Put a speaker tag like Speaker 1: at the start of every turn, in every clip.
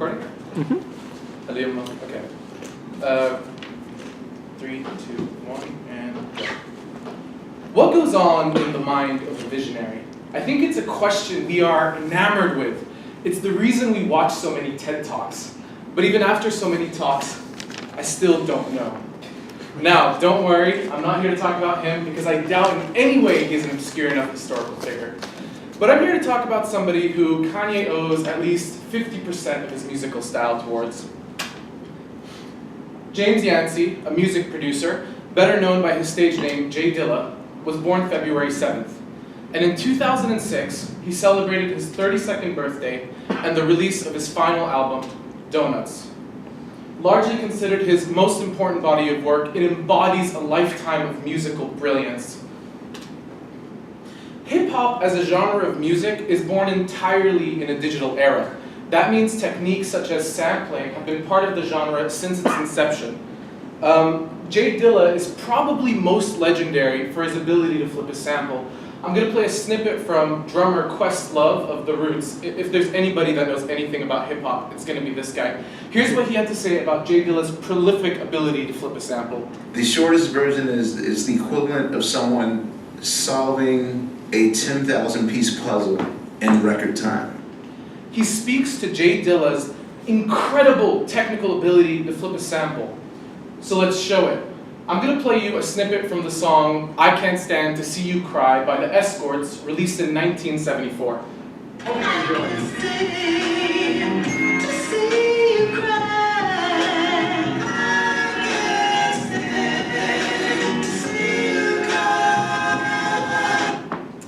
Speaker 1: recording? Okay. 3, 2, 1, and go. What goes on in the mind of a visionary? I think it's a question we are enamored with. It's the reason we watch so many TED Talks. But even after so many talks, I still don't know. Now, don't worry, I'm not here to talk about him because I doubt in any way he's an obscure enough historical figure. But I'm here to talk about somebody who Kanye owes at least 50% of his musical style towards. James Yancey, a music producer, better known by his stage name J Dilla, was born February 7th. And in 2006, he celebrated his 32nd birthday and the release of his final album, Donuts. Largely considered his most important body of work, it embodies a lifetime of musical brilliance. Hip-hop as a genre of music is born entirely in a digital era. That means techniques such as sampling have been part of the genre since its inception. J Dilla is probably most legendary for his ability to flip a sample. I'm going to play a snippet from drummer Questlove of The Roots. If there's anybody that knows anything about hip-hop, it's going to be this guy. Here's what he had to say about J Dilla's prolific ability to flip a sample.
Speaker 2: The shortest version is the equivalent of someone solving a 10,000-piece puzzle in record time.
Speaker 1: He speaks to J Dilla's incredible technical ability to flip a sample. So let's show it. I'm going to play you a snippet from the song I Can't Stand to See You Cry by the Escorts, released in 1974. Hope you enjoy.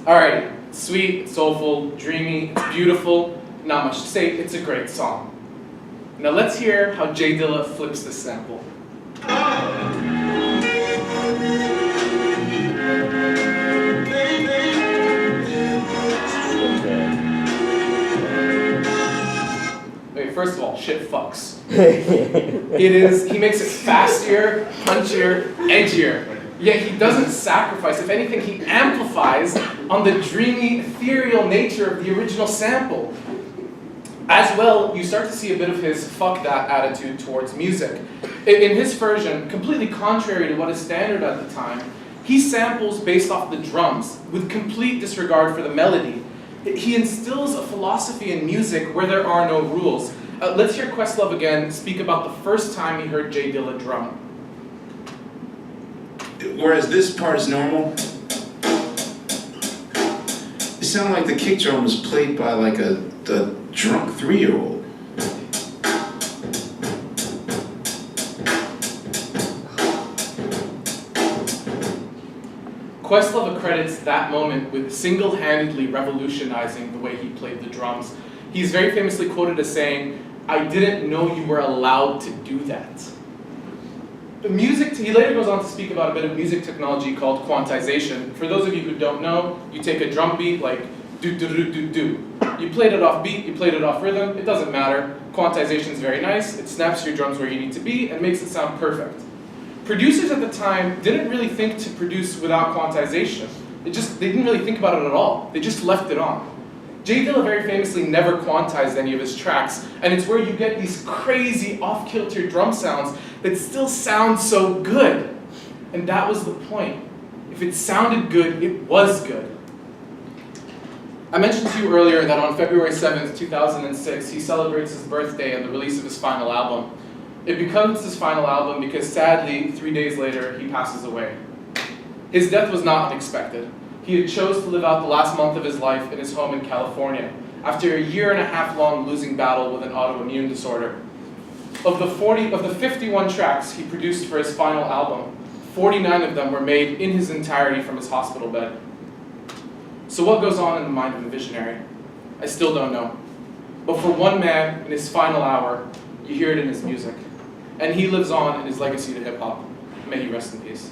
Speaker 1: Alrighty, sweet, soulful, dreamy, it's beautiful, not much to say, it's a great song. Now let's hear how J Dilla flips this sample. Okay, first of all, shit fucks. He makes it faster, punchier, edgier. Yet he doesn't sacrifice. If anything, he amplifies on the dreamy, ethereal nature of the original sample. As well, you start to see a bit of his fuck that attitude towards music. In his version, completely contrary to what is standard at the time, he samples based off the drums with complete disregard for the melody. He instills a philosophy in music where there are no rules. Let's hear Questlove again speak about the first time he heard J Dilla drum.
Speaker 2: Whereas this part is normal, it sounded like the kick drum was played by like a drunk 3-year-old.
Speaker 1: Questlove accredits that moment with single-handedly revolutionizing the way he played the drums. He's very famously quoted as saying, "I didn't know you were allowed to do that." He later goes on to speak about a bit of music technology called quantization. For those of you who don't know, you take a drum beat like do-do-do-do-do. You played it off beat, you played it off rhythm, it doesn't matter. Quantization is very nice, it snaps your drums where you need to be and makes it sound perfect. Producers at the time didn't really think to produce without quantization. They didn't really think about it at all. They just left it on. J Dilla very famously never quantized any of his tracks, and it's where you get these crazy off-kilter drum sounds that still sound so good. And that was the point. If it sounded good, it was good. I mentioned to you earlier that on February 7th, 2006, he celebrates his birthday and the release of his final album. It becomes his final album because sadly, 3 days later, he passes away. His death was not unexpected. He had chose to live out the last month of his life in his home in California, after a 1.5-year-long losing battle with an autoimmune disorder. Of the 51 tracks he produced for his final album, 49 of them were made in his entirety from his hospital bed. So what goes on in the mind of a visionary? I still don't know. But for one man, in his final hour, you hear it in his music. And he lives on in his legacy to hip-hop. May he rest in peace.